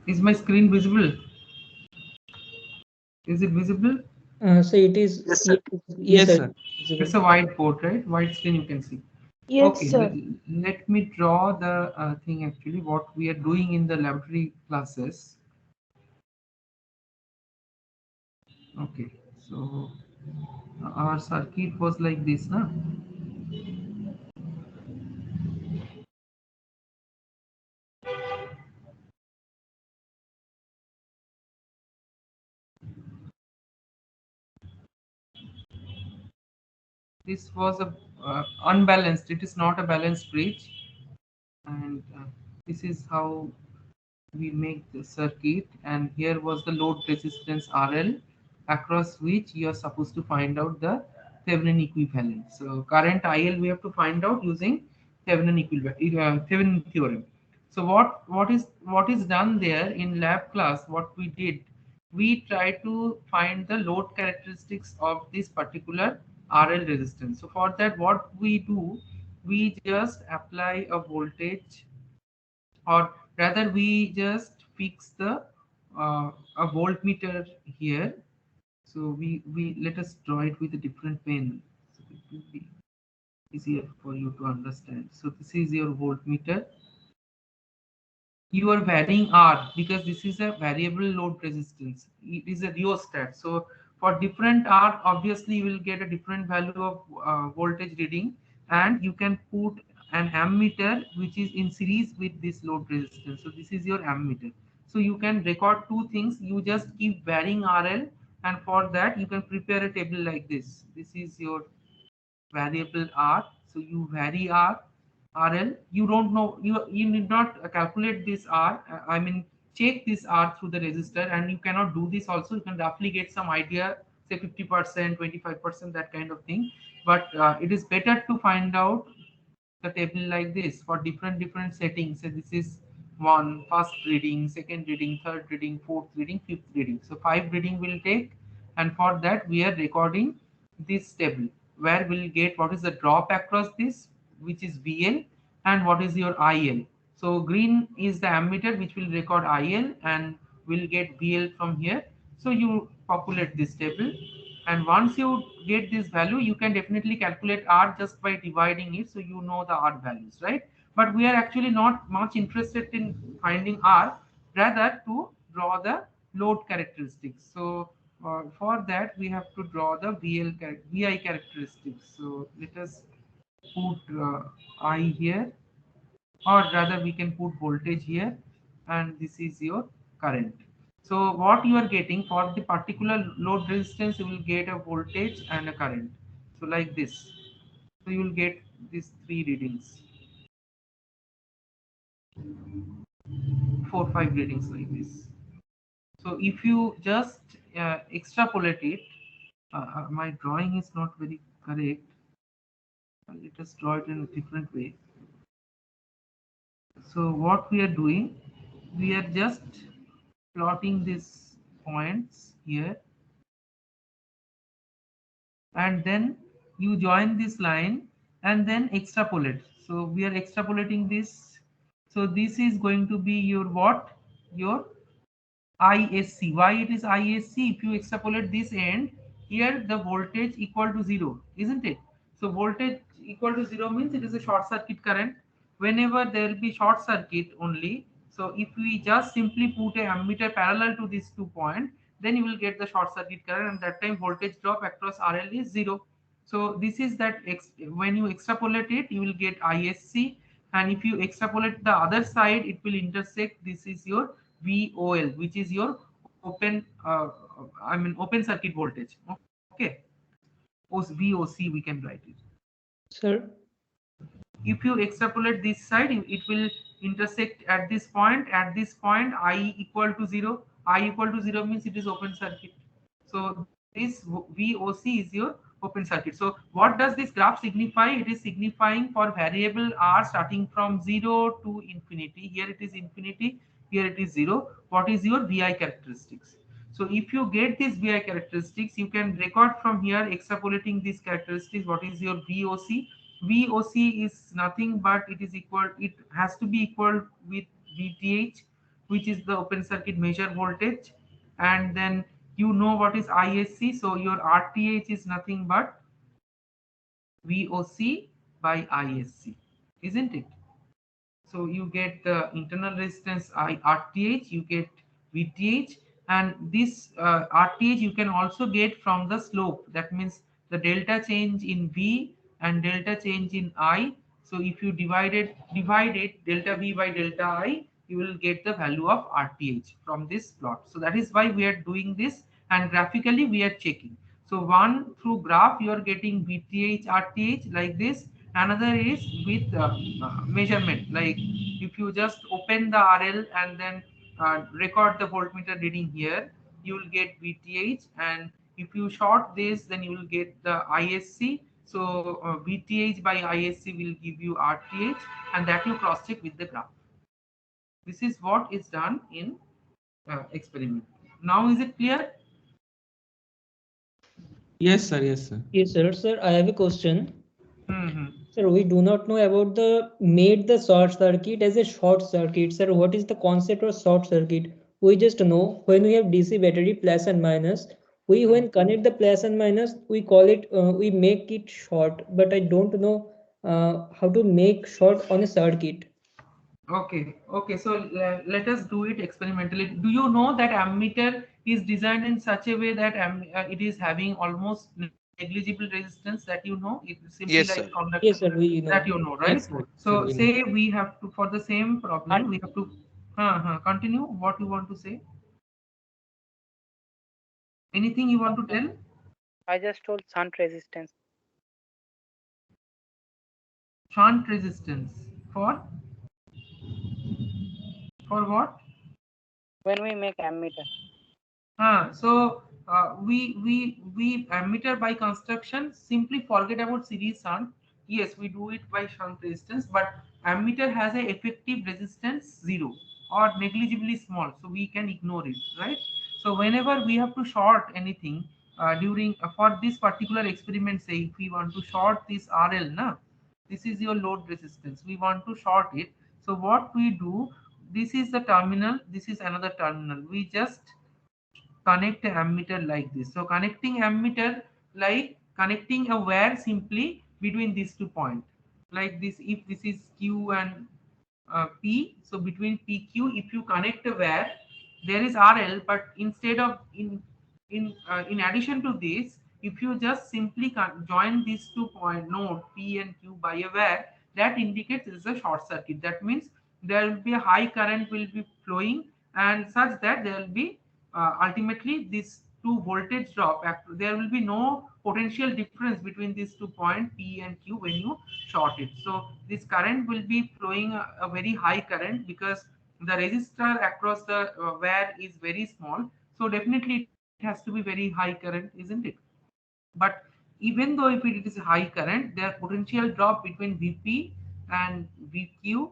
Is my screen visible? Is it visible? So it is, Yes, sir. yes, yes, Yes, sir, sir. visible. It's a white board, right? White screen you can see. Yes, Okay, sir. let me draw the thing actually, what we are doing in the laboratory classes. Okay, so our circuit was like this, na? This was a unbalanced. It is not a balanced bridge, and this is how we make the circuit. And here was the load resistance RL, across which you are supposed to find out the Thevenin equivalent. So current IL we have to find out using Thevenin equivalent, Thevenin theorem. So what is done there in lab class? What we did, we try to find the load characteristics of this particular RL resistance. So for that, what we do, we just apply a voltage, or rather we just fix the a voltmeter here. So we let us draw it with a different pen, so it will be easier for you to understand. So this is your voltmeter. You are varying R because this is a variable load resistance. It is a rheostat. So for different R, obviously you will get a different value of voltage reading, and you can put an ammeter which is in series with this load resistance. So this is your ammeter. So you can record two things. You just keep varying RL, and for that you can prepare a table like this. This is your variable R. So you vary RL. You don't know, you need not calculate this R. I mean, check this R through the resistor, and you cannot do this also. You can roughly get some idea, say 50%, 25%, that kind of thing. But it is better to find out the table like this for different settings. So this is one first reading, second reading, third reading, fourth reading, fifth reading. So five reading will take, and for that we are recording this table where we'll get what is the drop across this, which is VL, and what is your IL. So green is the ammeter which will record IL, and will get VL from here. So you populate this table, and once you get this value, you can definitely calculate R just by dividing it, so you know the R values, right? But we are actually not much interested in finding R, rather to draw the load characteristics. So for that we have to draw the VI characteristics. So let us put I here, or rather we can put voltage here, and this is your current. So what you are getting for the particular load resistance, you will get a voltage and a current. So like this. So you will get these three readings, 4 5 readings like this. So if you just extrapolate it, my drawing is not very correct. Let us draw it in a different way. So what we are doing, we are just plotting these points here, and then you join this line and then extrapolate. So we are extrapolating this. So this is going to be your what? Your ISC. Why it is ISC? If you extrapolate this end, here the voltage equal to 0, isn't it? So voltage equal to 0 means it is a short circuit current. Whenever there will be short circuit only, so if we just simply put a ammeter parallel to these 2 points, then you will get the short circuit current, and that time voltage drop across RL is 0. So this is that when you extrapolate it, you will get ISC, and if you extrapolate the other side, it will intersect. This is your VOL, which is your open circuit voltage. Okay, VOC we can write it. Sir, If you extrapolate this side, it will intersect at this point. At this point, I equal to 0. I equal to 0 means it is open circuit. So this VOC is your open circuit. So what does this graph signify? It is signifying for variable R starting from 0 to infinity. Here it is infinity, here it is 0. What is your VI characteristics? So if you get these VI characteristics, you can record from here extrapolating these characteristics. What is your VOC? VOC is nothing but it is equal, it has to be equal with VTH, which is the open circuit measure voltage, and then you know what is ISC. So your RTH is nothing but VOC by ISC, isn't it? So you get the internal resistance RTH, you get VTH, and this RTH you can also get from the slope. That means the delta change in V and delta change in I. So if you divide it delta V by delta I, you will get the value of RTH from this plot. So that is why we are doing this, and graphically we are checking. So one through graph you are getting VTH RTH like this. Another is with measurement, like if you just open the RL and then record the voltmeter reading here, you will get VTH, and if you short this, then you will get the ISC. So VTH by ISC will give you RTH, and that you cross check with the graph. This is what is done in experiment. Now is it clear? Yes, sir. Yes, sir. Yes, sir. Sir, I have a question. Mm-hmm. Sir, we do not know about the short circuit as a short circuit. Sir, what is the concept of short circuit? We just know when we have DC battery plus and minus, we when connect the plus and minus, we call it we make it short. But I don't know how to make short on a circuit. Okay. So let us do it experimentally. Do you know that ammeter is designed in such a way that it is having almost negligible resistance? That you know, it's simply Yes, like sir. conductor. Yes, sir. We That know. you know, right? Yes, sir. Sir, So we know. say we have to, for the same problem, we have to continue. What you want to say? Anything you want to tell? I just told shunt resistance. Shunt resistance for what? When we make ammeter. So we ammeter by construction simply forget about series shunt. Yes, we do it by shunt resistance, but ammeter has a effective resistance 0 or negligibly small, so we can ignore it, right? So whenever we have to short anything during for this particular experiment, say if we want to short this RL, na, this is your load resistance. We want to short it. So what we do? This is the terminal. This is another terminal. We just connect a ammeter like this. So connecting ammeter like connecting a wire simply between these 2 points. Like this, if this is Q and P, so between PQ, if you connect a wire, there is RL, but instead of in addition to this, if you just simply join these 2 point node P and Q by a wire, that indicates it is a short circuit. That means there will be a high current will be flowing, and such that there will be ultimately this two voltage drop. There will be no potential difference between these 2 points P and Q when you short it. So this current will be flowing a very high current because the resistor across the wire is very small. So definitely it has to be very high current, isn't it? But even though if it is a high current, their potential drop between Vp and Vq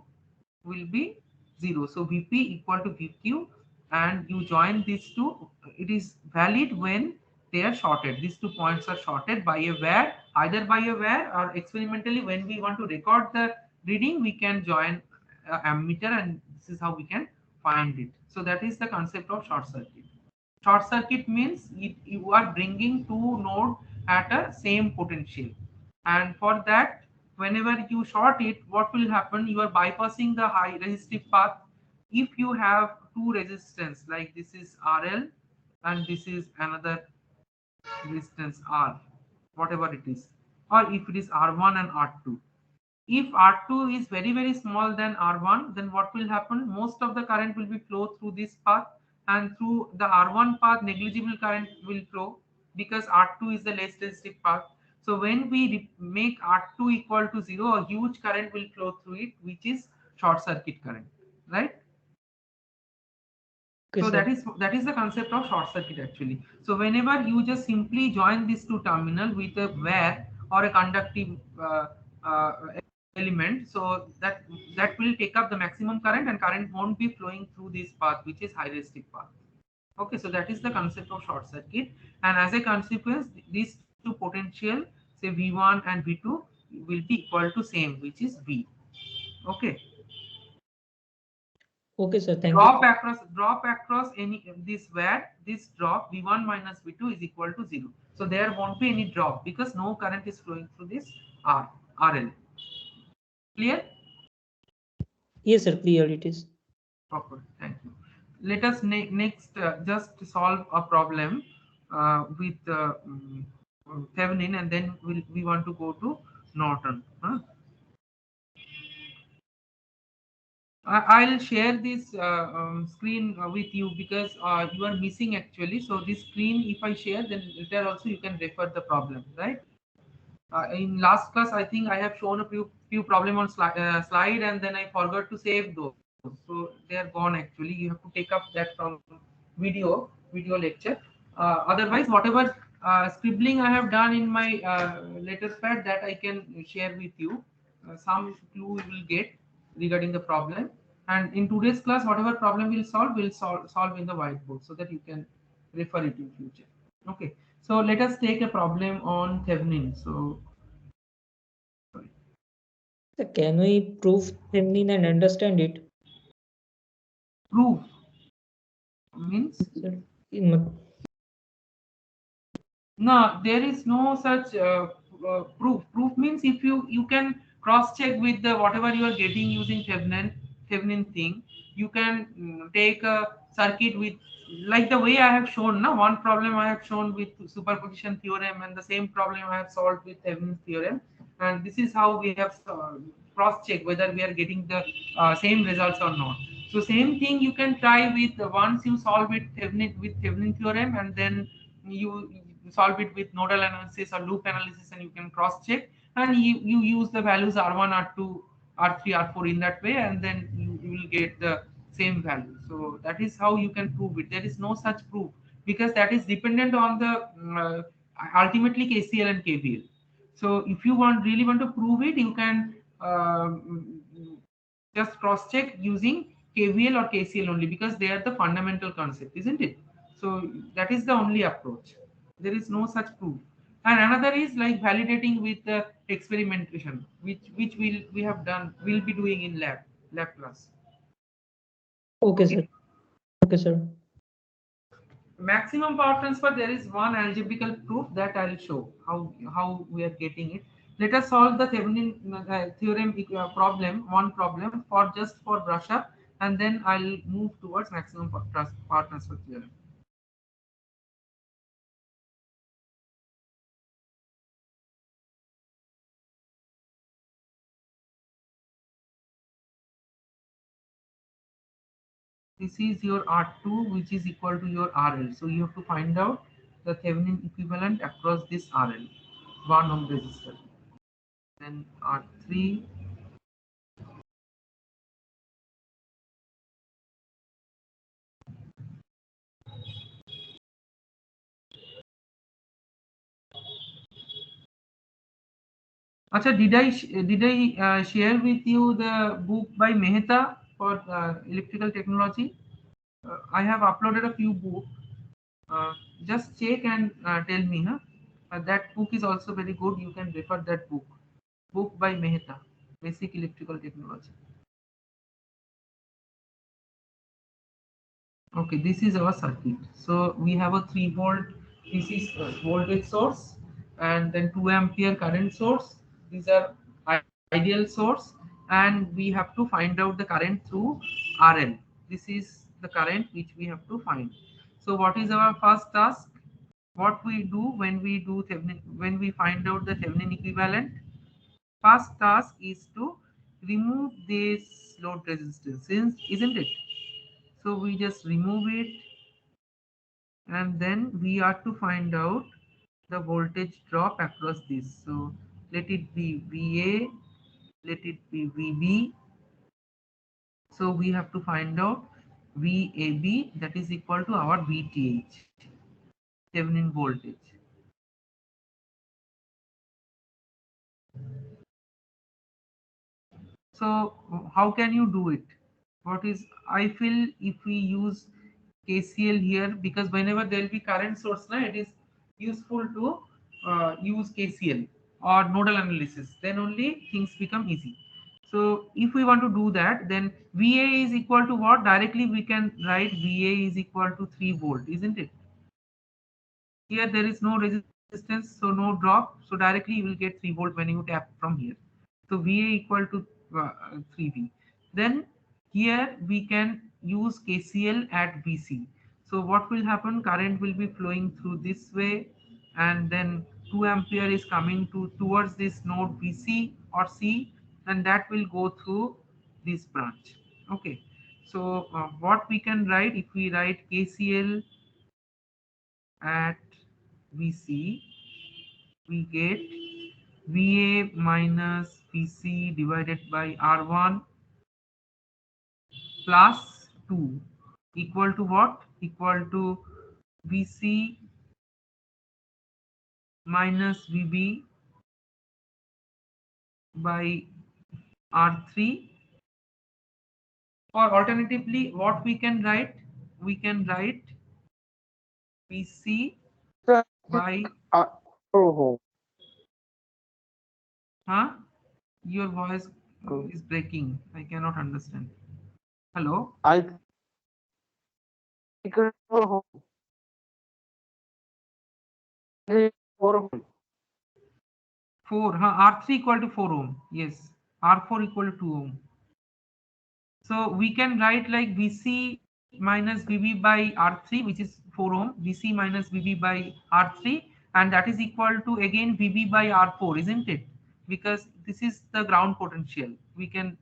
will be 0. So Vp equal to Vq, and you join these two. It is valid when they are shorted. These 2 points are shorted by a wire, either by a wire or experimentally when we want to record the reading, we can join ammeter, and this is how we can find it. So that is the concept of short circuit. Short circuit means you are bringing two nodes at a same potential, and for that, whenever you short it, what will happen? You are bypassing the high resistive path. If you have two resistance, like this is RL and this is another resistance R, whatever it is, or if it is R1 and R2. If R2 is very small than R1, then what will happen? Most of the current will be flow through this path, and through the R1 path negligible current will flow because R2 is the less resistive path. So when we make R2 equal to 0, a huge current will flow through it, which is short circuit current, right? Okay, So sir. that is the concept of short circuit actually. So whenever you just simply join these two terminal with a wire or a conductive uh, element, so that will take up the maximum current, and current won't be flowing through this path, which is high resistive path. Okay, so that is the concept of short circuit, and as a consequence, these two potential, say V1 and V2, will be equal to same, which is V. Okay. Okay, sir. Thank you. Drop across any this where this drop V1 minus V2 is equal to 0. So there won't be any drop because no current is flowing through this RL. Clear? Yes, sir. Clear it is. Proper. Thank you. Let us next just solve a problem with Thevenin, and then we want to go to Norton. I'll share this screen with you because you are missing actually. So this screen, if I share, then later also you can refer the problem, right? In last class, I think I have shown a few problem on slide, and then I forgot to save those. So they are gone actually. You have to take up that from video lecture. Otherwise, whatever scribbling I have done in my letter pad, that I can share with you. Some clue you will get regarding the problem. And in today's class, whatever problem we'll solve in the whiteboard so that you can refer it in future. Okay. So let us take a problem on Thevenin. So, sorry. Sir, can we prove Thevenin and understand it? Proof means? Sir, No, there is no such proof. Proof means if you can cross check with the whatever you are getting using Thevenin thing, you can take a circuit with like the way I have shown. Now, one problem I have shown with superposition theorem, and the same problem I have solved with Thevenin's theorem, and this is how we have cross check whether we are getting the same results or not. So same thing you can try with once you solve it with Thevenin theorem, and then you solve it with nodal analysis or loop analysis, and you can cross check, and you use the values R1, R2, R3, R4 in that way, and then you will get the same value. So that is how you can prove it. There is no such proof because that is dependent on the ultimately KCL and KVL. So if you really want to prove it, you can just cross check using KVL or KCL only, because they are the fundamental concept, isn't it? So that is the only approach. There is no such proof. And another is like validating with the experimentation, which we have done, we'll be doing in lab class. okay, sir. Okay, sir. Maximum power transfer, there is one algebraical proof that I'll show how we are getting it. Let us solve the Thevenin theorem one problem for just for brush up, and then I'll move towards maximum power transfer theorem. This is your R2, which is equal to your RL. So you have to find out the Thevenin equivalent across this RL, 1 ohm resistor. Then R3. Acha, did I share with you the book by Mehta for electrical technology? I have uploaded a few books. Just check and tell me. Huh? That book is also very good. You can refer that book. Book by Mehta, Basic Electrical Technology. Okay, this is our circuit. So we have a 3 volt. This is voltage source, and then 2 ampere current source. These are ideal source, and we have to find out the current through RL. This is the current which we have to find. So what is our first task? What we do when we do Thevenin, when we find out the Thevenin equivalent? First task is to remove this load resistance, isn't it? So we just remove it, and then we are to find out the voltage drop across this. So let it be VA, let it be VB. So we have to find out VAB, that is equal to our VTH, Thevenin voltage. So how can you do it? What is, I feel if we use KCL here, because whenever there will be current source, it is useful to use KCL or nodal analysis. Then only things become easy. So if we want to do that, then VA is equal to what? Directly we can write VA is equal to 3 volt, isn't it? Here there is no resistance, so no drop. So directly you will get 3 volt when you tap from here. So VA equal to 3V. Then here we can use KCL at VC. So what will happen? Current will be flowing through this way, and then 2 ampere is coming towards this node VC or C, and that will go through this branch. Okay. So what we can write, if we write KCL at VC, we get VA minus VC divided by R1 plus 2 equal to what? Equal to VC minus VB by R3, or alternatively what we can write? We can write VC Sir, by oh, huh? Your voice is breaking. I cannot understand. Hello? I think oh, 4, huh? R3 equal to 4 ohm. Yes. R4 equal to 2 ohm. So we can write like VC minus VB by R3, which is 4 ohm, VC minus VB by R3, and that is equal to again VB by R4, isn't it? Because this is the ground potential. We can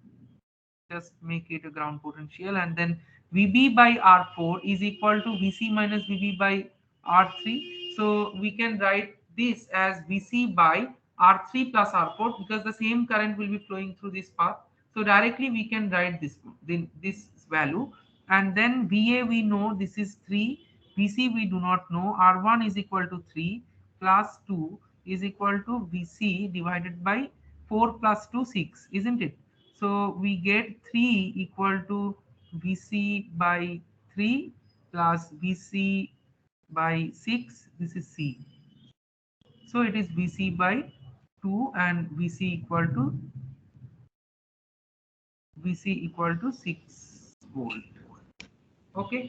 just make it a ground potential, and then VB by R4 is equal to VC minus VB by R3. So we can write this as VC by R3 plus R4, because the same current will be flowing through this path. So directly we can write this value, and then VA we know this is 3, VC we do not know, R1 is equal to 3 plus 2 is equal to VC divided by 4 plus 2, 6, isn't it? So we get 3 equal to VC by 3 plus VC by 6. This is C. So it is VC by 2 and VC equal to 6 volt. Okay.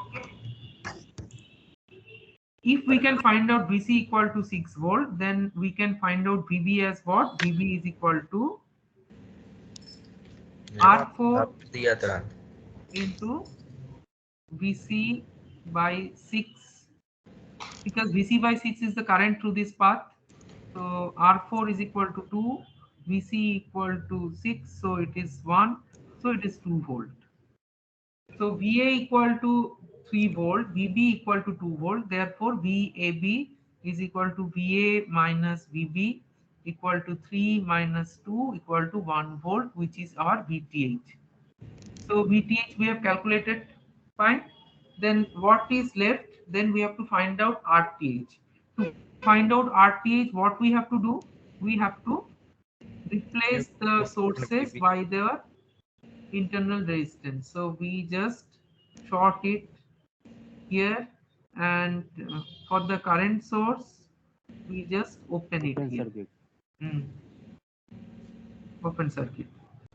If we can find out VC equal to 6 volt, then we can find out VB as what? VB is equal to R4 into VC by 6, because VC by 6 is the current through this path. So R4 is equal to 2, VC equal to 6, so it is 1, so it is 2 volt. So VA equal to 3 volt, VB equal to 2 volt, therefore VAB is equal to VA minus VB equal to 3 minus 2 equal to 1 volt, which is our VTH. So VTH we have calculated, fine. Then what is left? Then we have to find out RTH. To find out RTH, what we have to do? We have to replace the sources by their internal resistance. So we just short it here, and for the current source, we just open it here. Open circuit.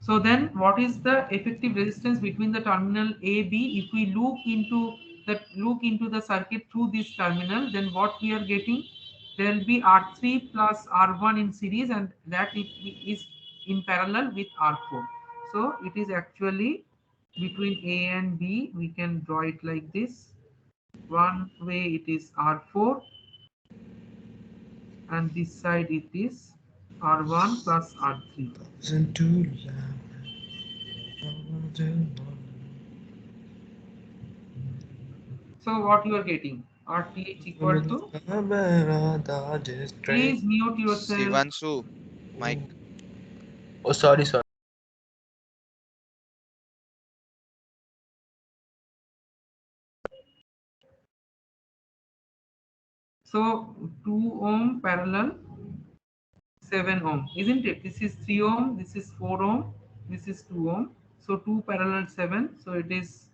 So then what is the effective resistance between the terminal A, B? If we look into the circuit through this terminal, then what we are getting, there will be R3 plus R1 in series, and that is in parallel with R4. So it is actually between A and B. We can draw it like this. One way it is R4, and this side it is R1 plus R3. So what you are getting? RTH equal to? Please mute yourself. Shivanshu, Mike. Oh, sorry. So 2 ohm parallel 7 ohm, isn't it? This is 3 ohm, this is 4 ohm, this is 2 ohm. So 2 parallel 7, so it is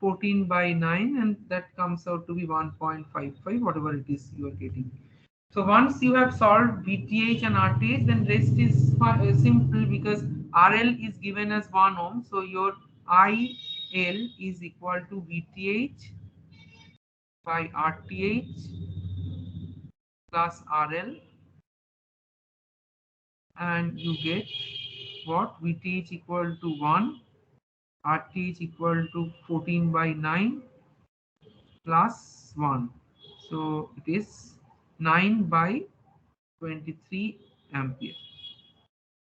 14 by 9, and that comes out to be 1.55, whatever it is you are getting. So once you have solved VTH and RTH, then rest is simple, because RL is given as 1 ohm, so your IL is equal to VTH by RTH plus RL, and you get what? VTH equal to 1, RTH equal to 14 by 9 plus 1. So it is 9 by 23 ampere.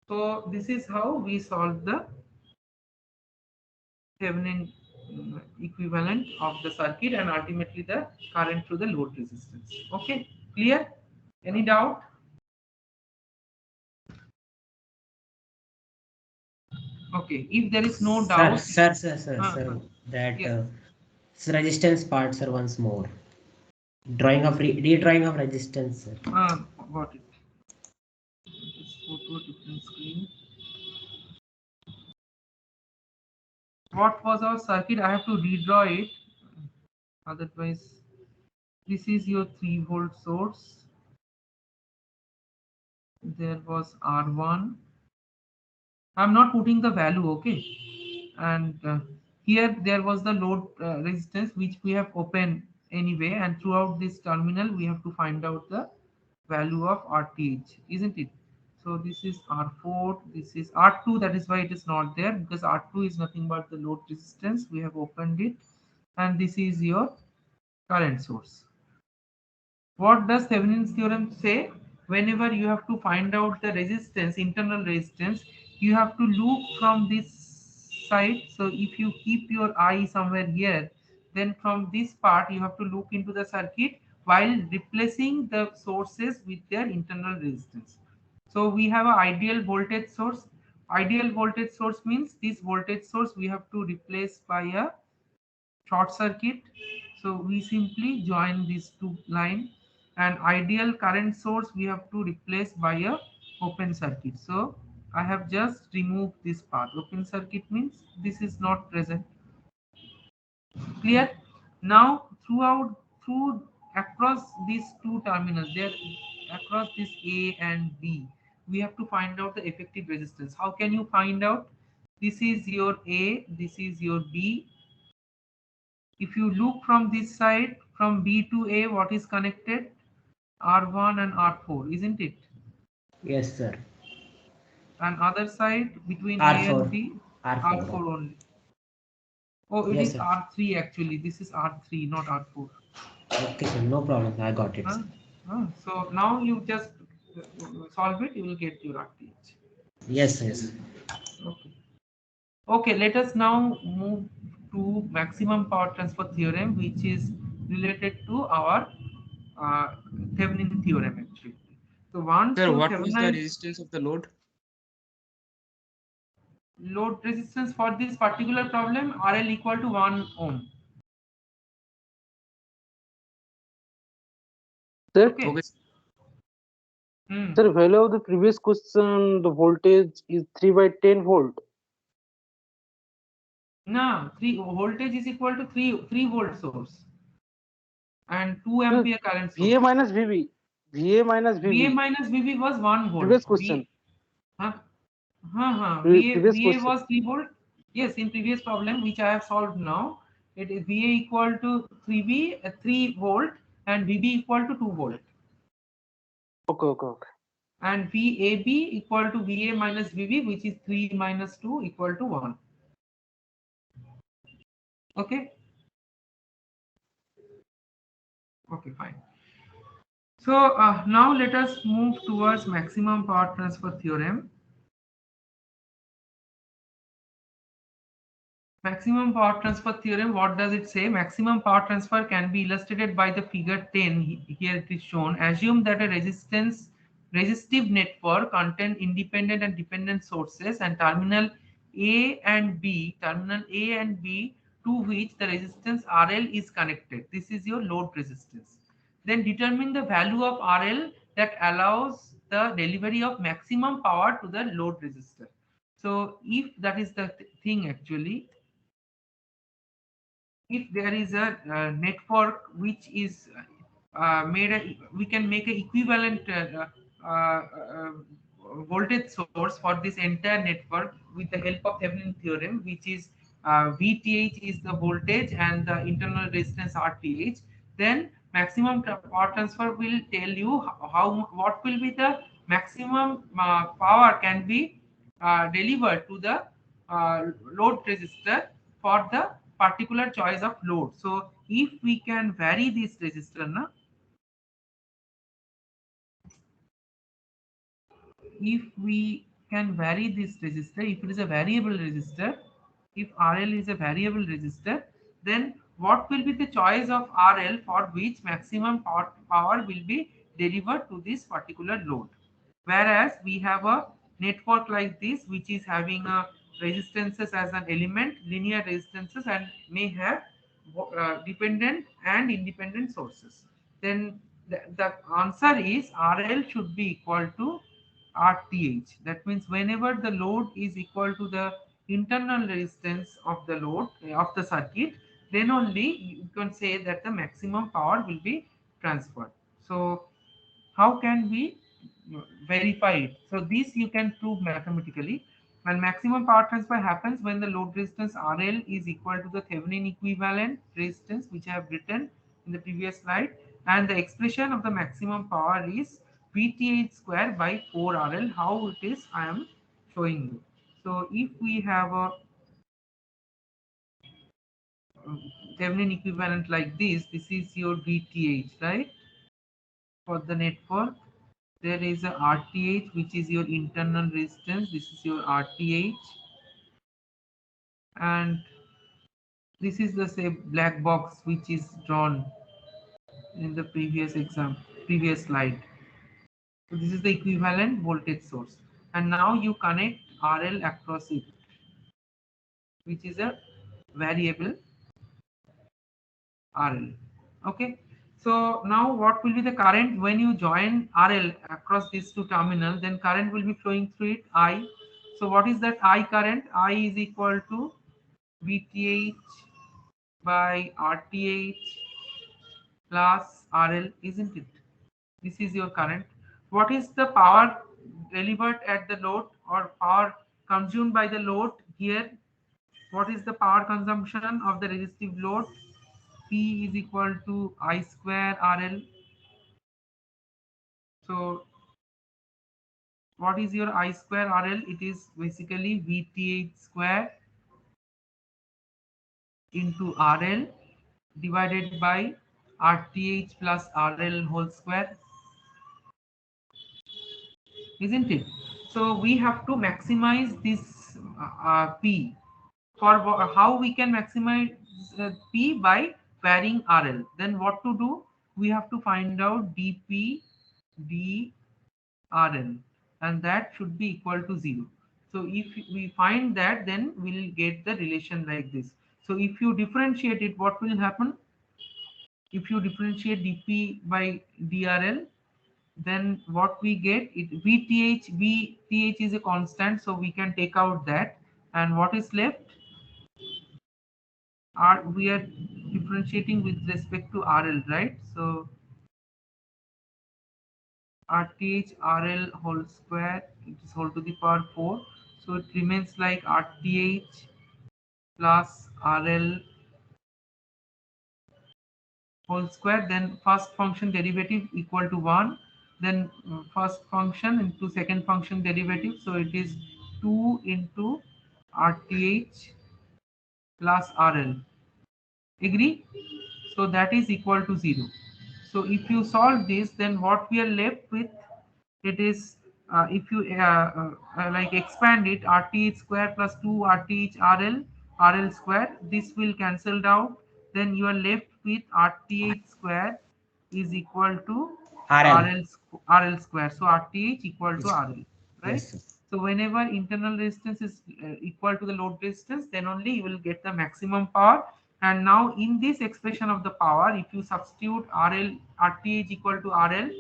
So this is how we solve the Thevenin equivalent of the circuit and ultimately the current through the load resistance. Okay, clear? Any doubt? Okay, if there is no Sir, doubt, sir. That yes, resistance part, sir, once more. Drawing of redrawing of resistance, sir. got it. Let's go to a different screen. What was our circuit? I have to redraw it. Otherwise, this is your 3-volt source. There was R1. I'm not putting the value, okay? And here there was the load resistance which we have opened anyway, and throughout this terminal we have to find out the value of RTH, isn't it? So this is R4, this is R2, that is why it is not there, because R2 is nothing but the load resistance. We have opened it, and this is your current source. What does Thevenin's theorem say? Whenever you have to find out the resistance, internal resistance, you have to look from this side. So if you keep your eye somewhere here, then from this part you have to look into the circuit while replacing the sources with their internal resistance. So we have an ideal voltage source. Ideal voltage source means this voltage source we have to replace by a short circuit. So we simply join these two lines, and ideal current source we have to replace by a open circuit. So I have just removed this part. Open circuit means this is not present. Clear? Now through across these two terminals, there across this A and B, we have to find out the effective resistance. How can you find out? This is your A, this is your B. If you look from this side, from B to A, what is connected? R1 and R4, isn't it? Yes, sir. And other side between A R4. and B, R4. R4 only. Oh, it Yes, is sir. R3 actually. This is R3, not R4. Okay, sir. No problem. I got it, Huh? sir. So now you just solve it, you will get your RTH. Yes, yes. Okay. Okay, let us now move to maximum power transfer theorem, which is related to our Thevenin theorem actually. So once Sir, you what was the Theveninize resistance of the load? load resistance for this particular problem, RL equal to 1 ohm. Sir, Okay. Okay. sir, value of the previous question, the voltage is 3 by 10 volt. No, 3 voltage is equal to 3 volt source and 2 Sir, ampere current source. VA minus VB. VA minus VA VB. minus VB was 1 volt. Previous question. Huh? Previous VA question. was 3 volt. Yes, in previous problem which I have solved now, it is VA equal to 3 volt, and VB equal to 2 volt. Okay. And VAB equal to VA minus VB, which is 3 minus 2 equal to 1. Okay. Okay, fine. So now let us move towards maximum power transfer theorem. Maximum power transfer theorem, what does it say? Maximum power transfer can be illustrated by the figure 10. Here it is shown. Assume that a resistive network contain independent and dependent sources, and terminal A and B to which the resistance RL is connected. This is your load resistance. Then determine the value of RL that allows the delivery of maximum power to the load resistor. So if that is the thing actually, if there is a network which is we can make an equivalent voltage source for this entire network with the help of Thevenin theorem, which is VTH is the voltage and the internal resistance RTH, then maximum power transfer will tell you how what will be the maximum power can be delivered to the load resistor for the particular choice of load. So if we can vary this resistor, na, if we can vary this resistor, if it is a variable resistor, if RL is a variable resistor, then what will be the choice of RL for which maximum power will be delivered to this particular load? Whereas we have a network like this, which is having a resistances as an element, linear resistances, and may have dependent and independent sources. Then the answer is RL should be equal to RTH. That means whenever the load is equal to the internal resistance of the load of the circuit, then only you can say that the maximum power will be transferred. So how can we verify it? So this you can prove mathematically. And maximum power transfer happens when the load resistance RL is equal to the Thevenin equivalent resistance, which I have written in the previous slide, and the expression of the maximum power is VTH square by 4 RL. How it is, I am showing you. So if we have a Thevenin equivalent like this is your VTH, right? For the network, there is a RTH, which is your internal resistance. This is your RTH, and this is the say black box which is drawn in the previous slide. So this is the equivalent voltage source, and now you connect RL across it, which is a variable RL. Okay, so now what will be the current when you join RL across these two terminals? Then current will be flowing through it, I. So what is that I current? I is equal to VTH by RTH plus RL, isn't it? This is your current. What is the power delivered at the load or power consumed by the load here? What is the power consumption of the resistive load? P is equal to I square RL. So what is your I square RL? It is basically VTH square into RL divided by RTH plus RL whole square, isn't it? So we have to maximize this P. For how we can maximize P? By varying RL. Then what to do? We have to find out dP dRL, and that should be equal to 0. So if we find that, then we'll get the relation like this. So if you differentiate it, what will happen? If you differentiate dP by dRL, then what we get, it VTH is a constant, so we can take out that, and what is left are, we are differentiating with respect to RL, right? So RTH RL whole square, it is whole to the power 4, so it remains like RTH plus RL whole square. Then first function derivative equal to 1, then first function into second function derivative, so it is 2 into RTH plus RL. Agree? So that is equal to 0. So if you solve this, then what we are left with, it is if you like expand it, RTH square plus 2 RTH RL square, this will cancelled out. Then you are left with RTH square is equal to RL. RL square. So RTH equal to Yes. RL, right? Yes, sir. So whenever internal resistance is equal to the load resistance, then only you will get the maximum power. And now in this expression of the power, if you substitute RTH equal to RL,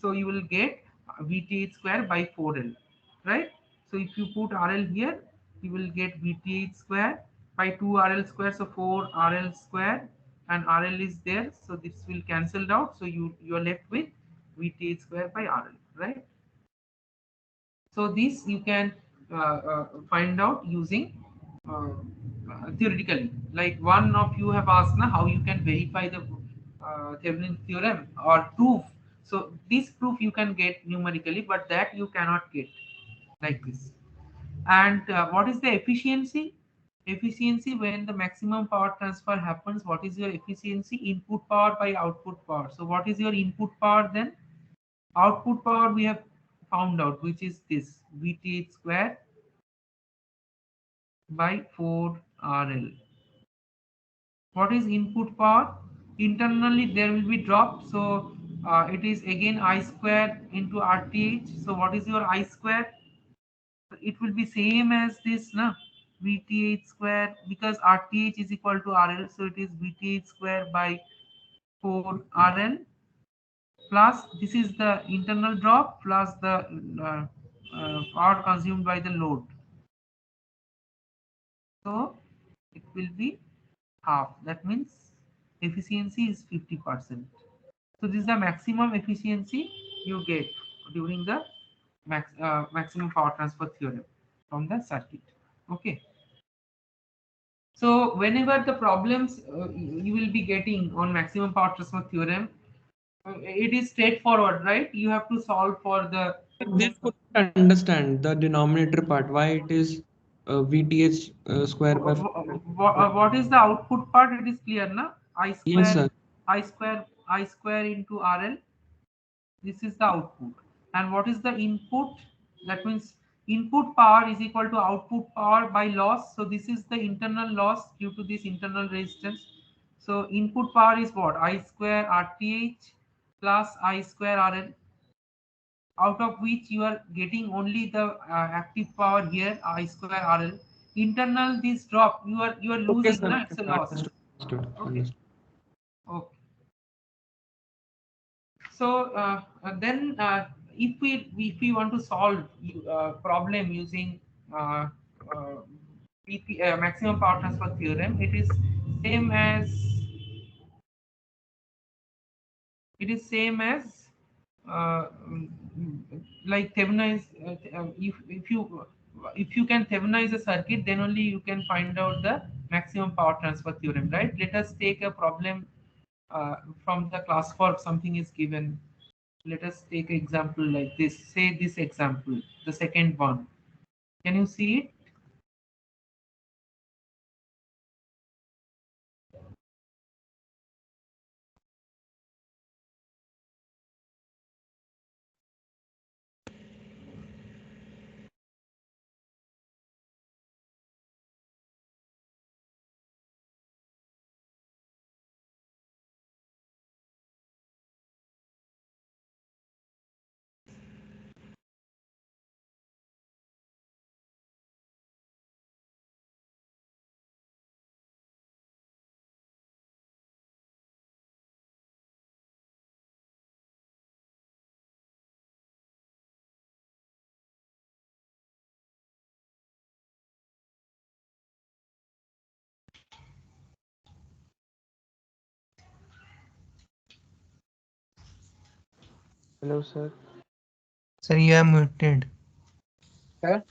so you will get VTH square by 4L, right? So if you put RL here, you will get VTH square by 2 RL square, so 4 RL square, and RL is there, so this will cancelled out. So you are left with VTH square by RL, right? So this you can find out using theoretically. Like one of you have asked now how you can verify the Thevenin theorem or proof. So this proof you can get numerically, but that you cannot get like this. And what is the efficiency? Efficiency, when the maximum power transfer happens, what is your efficiency? Input power by output power. So what is your input power then? Output power we have found out, which is this VTH square by 4 RL. What is input power? Internally there will be drop, so it is again I square into RTH. So what is your I square? It will be same as this, na? VTH square, because RTH is equal to RL, so it is VTH square by 4 RL plus this is the internal drop plus the power consumed by the load. So it will be half. That means efficiency is 50%. So this is the maximum efficiency you get during the maximum power transfer theorem from the circuit. Okay. So whenever the problems you will be getting on maximum power transfer theorem, it is straightforward, right? You have to solve for the Then could not understand the denominator part, why it is VTH square by 4. what is the output part? It is clear, na? Yes, sir. I square into RL. This is the output. And what is the input? That means input power is equal to output power by loss. So this is the internal loss due to this internal resistance. So input power is what? I square RTH plus I square RL, out of which you are getting only the active power here, I square RL. Internal this drop, you are Okay, losing, sir. na? It's a loss. Understood. Okay. Understood. Okay. So then if we want to solve problem using uh, uh, maximum power transfer theorem, same as it is same as like Theveninize. If you can Theveninize a circuit, then only you can find out the maximum power transfer theorem, right? Let us take a problem from the class for something is given. Let us take an example like this. Say this example, the second one. Can you see it? Hello, sir. Sir, you are muted. Sir,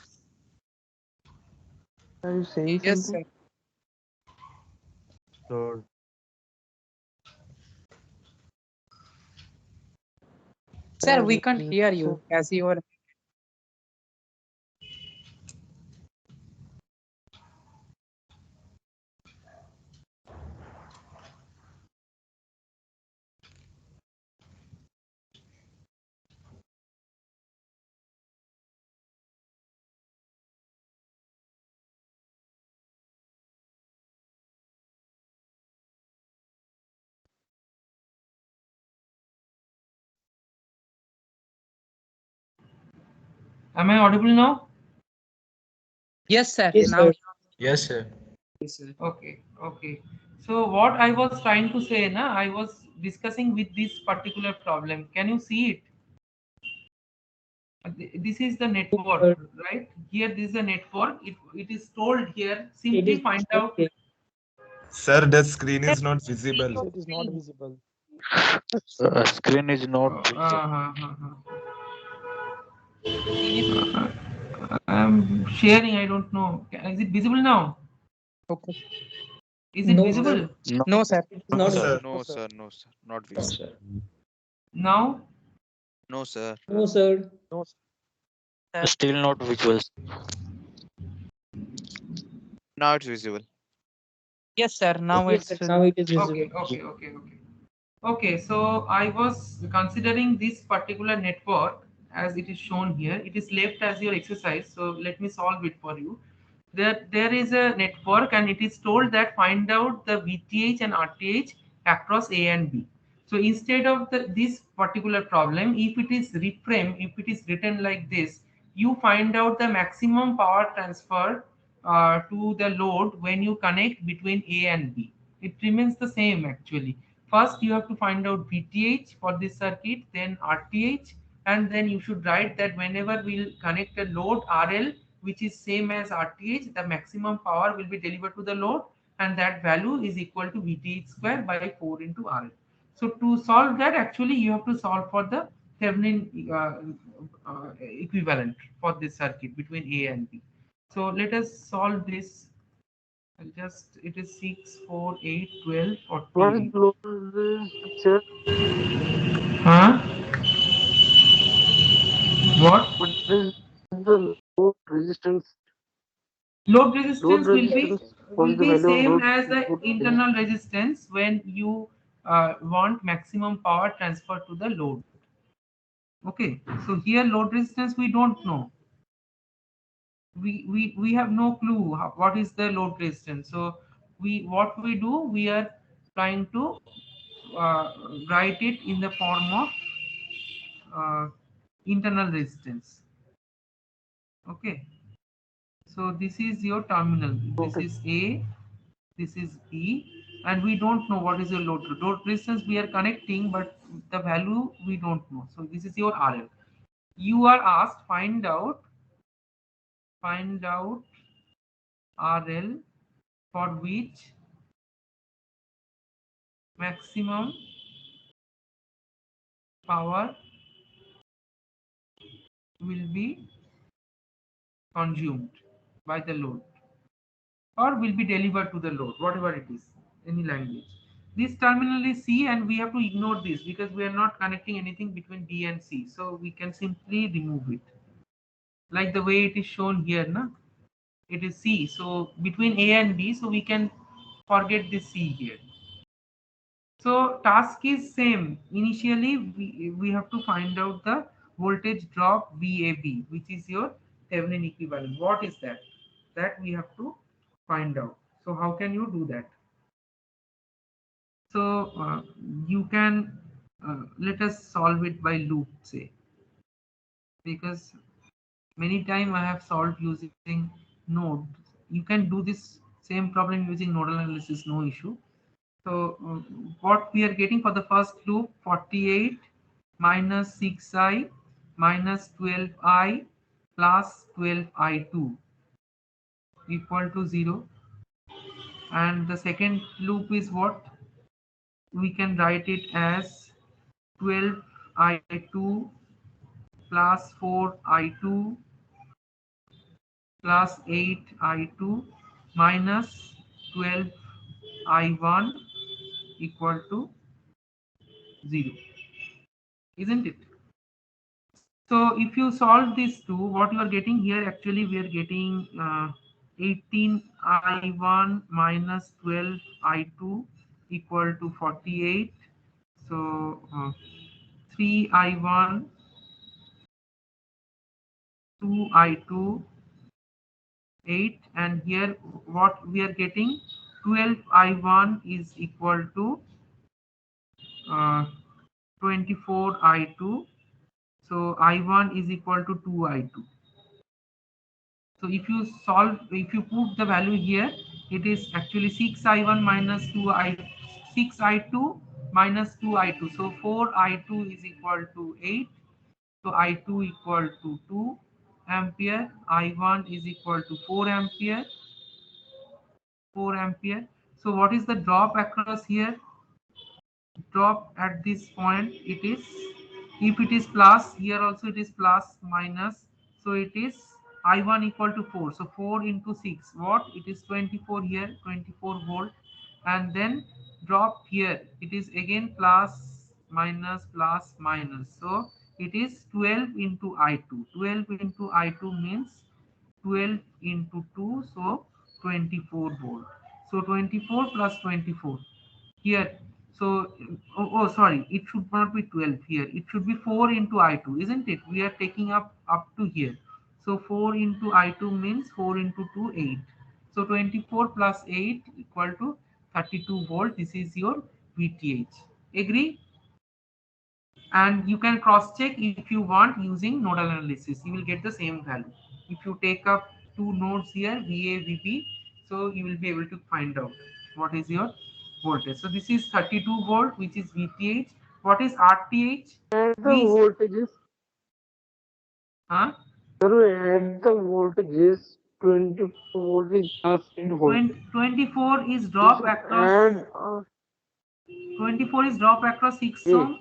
are you saying Yes, something? sir. Sir, we can't hear you as you are. Am I audible now? Yes, sir. Yes, Now, sir. Yes, sir. Okay, okay. So what I was trying to say, na, I was discussing with this particular problem. Can you see it? This is the network, right? Here, this is a network. It is told here. It Simply is find out. Sir, the screen is not visible. It is not visible. screen is not Uh, visible. uh, uh, uh. I'm sharing. I don't know. Is it visible now? Okay. Is it No, visible No. No, sir. it's No, not. sir. No, sir. No, sir. Not visible. now? No, sir. No, sir. Still not visual. Now it's visible. Yes, sir. Now Yes, it's sir. Now it is Okay, visible. okay. Okay, so I was considering this particular network as it is shown here. It is left as your exercise. So let me solve it for you. There is a network and it is told that find out the VTH and RTH across A and B. So instead of this particular problem, if it is reframed, if it is written like this, you find out the maximum power transfer to the load when you connect between A and B. It remains the same actually. First, you have to find out VTH for this circuit, then RTH, and then you should write that whenever we'll connect a load RL, which is same as RTH, the maximum power will be delivered to the load, and that value is equal to VTH square by 4 into RL. So to solve that, actually, you have to solve for the Thevenin equivalent for this circuit between A and B. So let us solve this. I'll just, it is 6, 4, 8, 12, What is 48. the load resistance? Huh? What? What is the load resistance? Load Load resistance resistance. What will is the be value of same load? as the Load resistance? internal resistance when you want maximum power transfer to the load. Okay, so here load resistance we don't know. We have no clue what is the load resistance. So what we do, we are trying to write it in the form of uh, internal resistance. Okay, so this is your terminal. This Okay. is A, this is B, and we don't know what is your load resistance. We are connecting, but the value we don't know. So this is your RL. You are asked find out RL for which maximum power will be consumed by the load or will be delivered to the load, whatever it is, any language. This terminal is C and we have to ignore this because we are not connecting anything between B and C. So we can simply remove it. Like the way it is shown here, na? It is C. So between A and B, so we can forget this C here. So task is same. Initially, we have to find out the voltage drop VAB, which is your Thevenin equivalent. What is that? That we have to find out. So how can you do that? So you can let us solve it by loop, say, because many time I have solved using node. You can do this same problem using nodal analysis, no issue. So what we are getting for the first loop, 48 minus 6i minus 12i plus 12i2 equal to 0. And the second loop is what? We can write it as 12i2 plus 4i2 plus 8i2 minus 12i1 equal to 0, isn't it? So if you solve these two, what you are getting here, actually we are getting 18i1 minus 12i2 equal to 48. So 3i1, 2i2, 8, and here what we are getting, 12i1 is equal to 24i2. So I1 is equal to 2i2. So if you solve, if you put the value here, it is actually 6i1 minus 6i2 minus 2i2. So 4i2 is equal to 8. So I2 equal to 2 ampere. I1 is equal to 4 ampere. 4 ampere. So what is the drop across here? Drop at this point, it is If it is plus, here also it is plus minus. So it is I1 equal to 4. So 4 into 6. What? It is 24 here, 24 volt. And then drop here. It is again plus minus plus minus. So it is 12 into I2. 12 into I2 means 12 into 2. So 24 volt. So 24 plus 24 here. So sorry, it should not be 12 here, it should be 4 into I2, isn't it? We are taking up to here. So 4 into I2 means 4 into 2 8. So 24 plus 8 equal to 32 volt. This is your VTH. Agree? And you can cross check if you want using nodal analysis. You will get the same value if you take up two nodes here, VA, VB. So you will be able to find out what is your voltage. So this is 32 volt, which is VTH. What is RTH? And the voltages. Huh? Sir, and the voltages 24 voltage plus 8 volt. 24 is drop across. And 24 is drop across 6 ohm.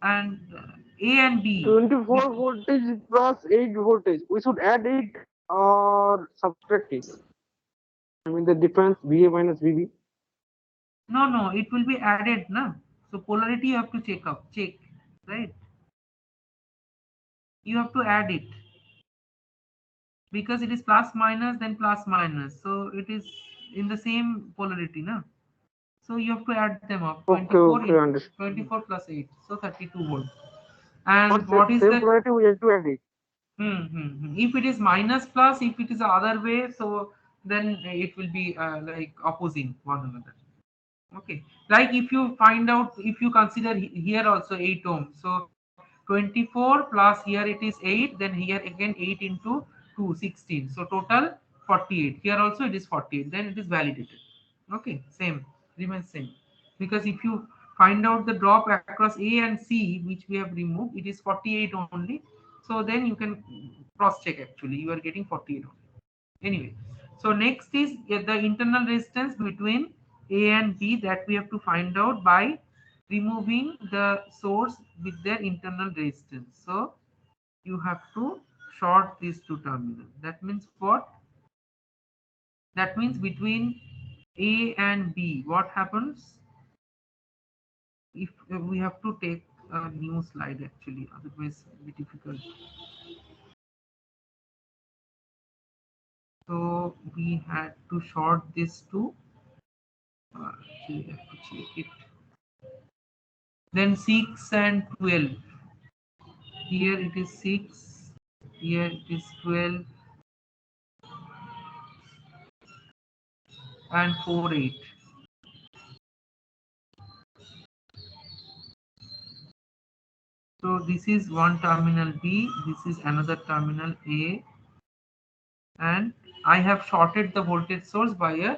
And A and B. 24 voltage plus 8 voltage. We should add it or subtract it. I mean the difference VA minus VB. No, it will be added, na. So polarity you have to check, right? You have to add it because it is plus minus, then plus minus. So it is in the same polarity, na. So you have to add them up. 24 24 plus 8, so 32 volt. And what is the polarity we have to add it? If it is minus plus, if it is the other way, so then it will be like opposing one another. Okay, like if you find out, if you consider here also 8 ohm, so 24 plus here it is 8, then here again 8 into 2 16, so total 48. Here also it is 48, then it is validated. Okay, same, remains same, because if you find out the drop across A and C, which we have removed, it is 48 only. So then you can cross check, actually you are getting 48 only. Anyway, so next is the internal resistance between A and B, that we have to find out by removing the source with their internal resistance. So you have to short these two terminals. That means what? That means between A and B, what happens? If we have to take a new slide, actually, otherwise it will be difficult. So we had to short this to actually I have to check it. Then 6 and 12. Here it is 6, here it is 12, and 4 8. So this is one terminal B, this is another terminal A, and I have shorted the voltage source by a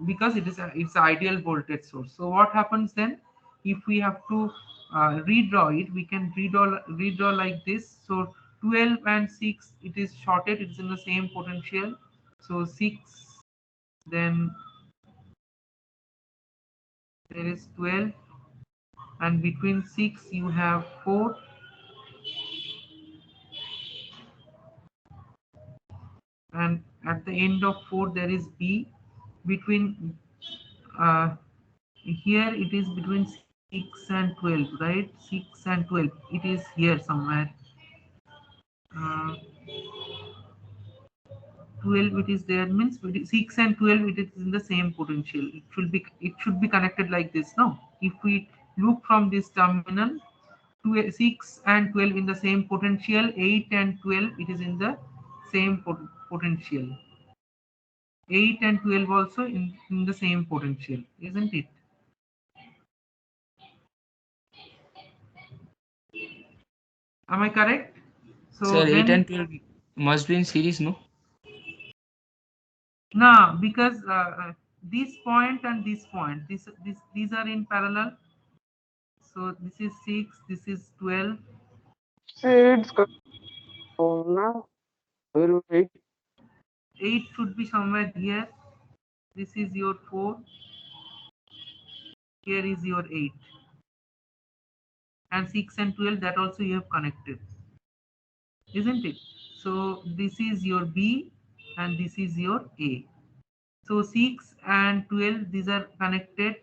because it's ideal voltage source. So what happens then? If we have to redraw it, we can redraw like this. So 12 and 6, it is shorted, it's in the same potential. So 6, then there is 12, and between 6 you have 4, and at the end of 4 there is B. Between here it is between 6 and 12, right? 6 and 12, it is here somewhere. 12 it is there, means 6 and 12 it is in the same potential. It should be connected like this. No, if we look from this terminal, 6 and 12 in the same potential, 8 and 12 it is in the same potential, 8 and 12 also in the same potential, isn't it? Am I correct? So Sir, then, 8 and 12 must be in series, no? no, because this point and this point, these are in parallel. So this is 6, this is 12. It's now. 8. 8 should be somewhere here. This is your 4. Here is your 8. and 6 and 12, that also you have connected, isn't it? So this is your B and this is your A. So 6 and 12, these are connected,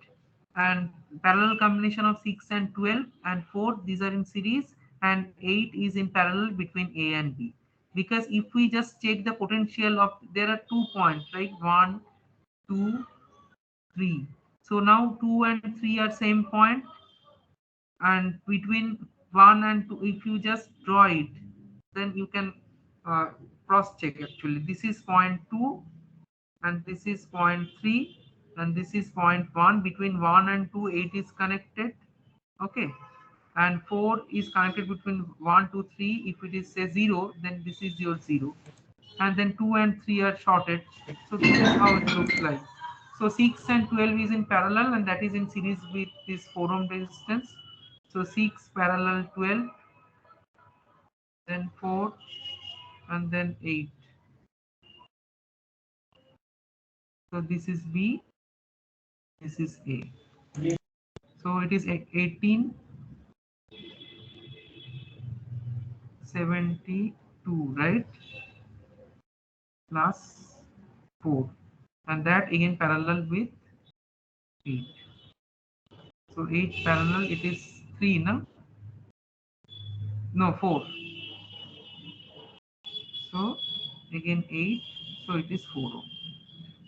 and parallel combination of 6 and 12 and 4, these are in series, and 8 is in parallel between A and B. Because if we just check the potential of, there are 2 points, right? 1, 2, 3. So now 2 and 3 are same point, and between 1 and 2, if you just draw it, then you can cross check. Actually, this is point 2 and this is point 3 and this is point 1. Between 1 and 2, 8 is connected, okay, and 4 is connected between 1 to 3. If it is say 0, then this is your 0, and then 2 and 3 are shorted. So this is how it looks like. So 6 and 12 is in parallel, and that is in series with this 4 ohm resistance. So 6 parallel 12, then 4, and then 8. So this is B, this is A. So it is 18, 72, right? Plus 4. And that again parallel with 8. So 8 parallel, it is 3, no? No, 4. So again 8. So it is 4 ohm.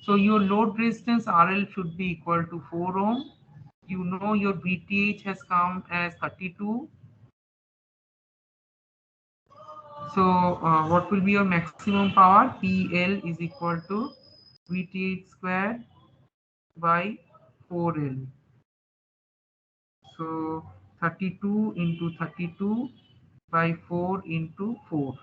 So your load resistance RL should be equal to 4 ohm. You know your VTH has come as 32. So what will be your maximum power? PL is equal to VTH square by 4L. So 32 into 32 by 4 into 4.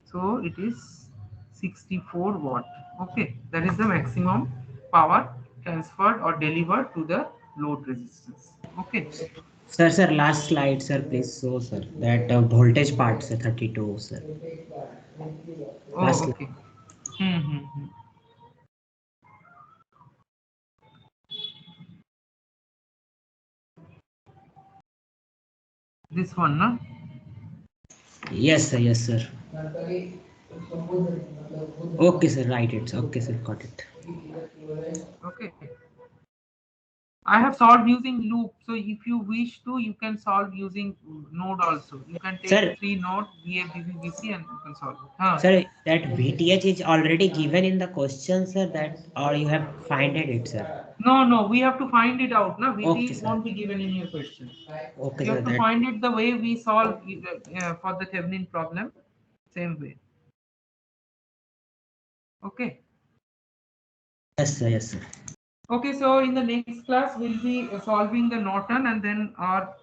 So it is 64 watt. Okay, that is the maximum power transferred or delivered to the load resistance. Okay. Sir, last slide, sir, please. So, sir, that voltage part, sir, 32, sir. Last Oh, okay. This one, no? Yes, sir. Yes, sir. Okay, sir. Write it. Okay, sir. Got it. Okay. I have solved using loop. So if you wish to, you can solve using node also. You can take Sir, 3 node, VA, BB, BC, and you can solve it. Huh. sir, that VTH is already given in the question, sir, that or you have finded it, sir. No, we have to find it out. No, VT Okay, sir. won't be given in your question. Okay, You sir. have to That find it the way we solve for the Thevenin problem. Same way. Okay. yes, sir. Yes, sir. Okay, so in the next class, we'll be solving the Norton, and then our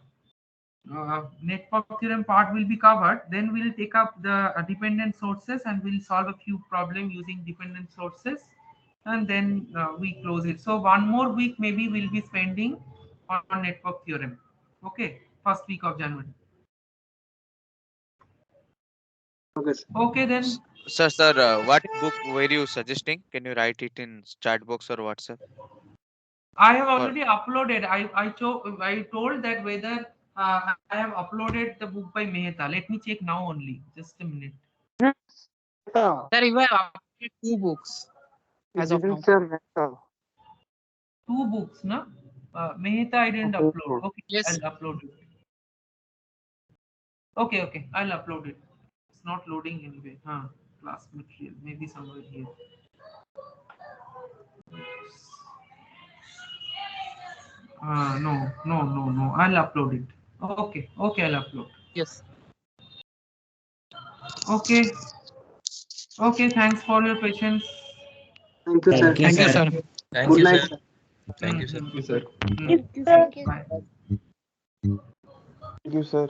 network theorem part will be covered. Then we'll take up the dependent sources and we'll solve a few problems using dependent sources, and then we close it. So one more week maybe we'll be spending on network theorem. Okay, first week of January. Okay. Okay then. Sir, what book were you suggesting? Can you write it in chat box or WhatsApp? I have already uploaded. I told that whether I have uploaded the book by Mehta. Let me check now only. Just a minute. Mehta. Sir, you have uploaded 2 books It as of now. didn't say Mehta. 2 books, no? Mehta I didn't Okay. upload. Okay, Yes. I'll upload it. Okay, I'll upload it. It's not loading anyway. Class material, maybe somewhere here. No. I'll upload it. Okay, I'll upload. Yes. Okay, thanks for your patience. Thank you, sir. Thank you, sir. Thank Good you, night, sir. sir. Thank you, sir. Mhm. sir. Bye. Thank you, sir.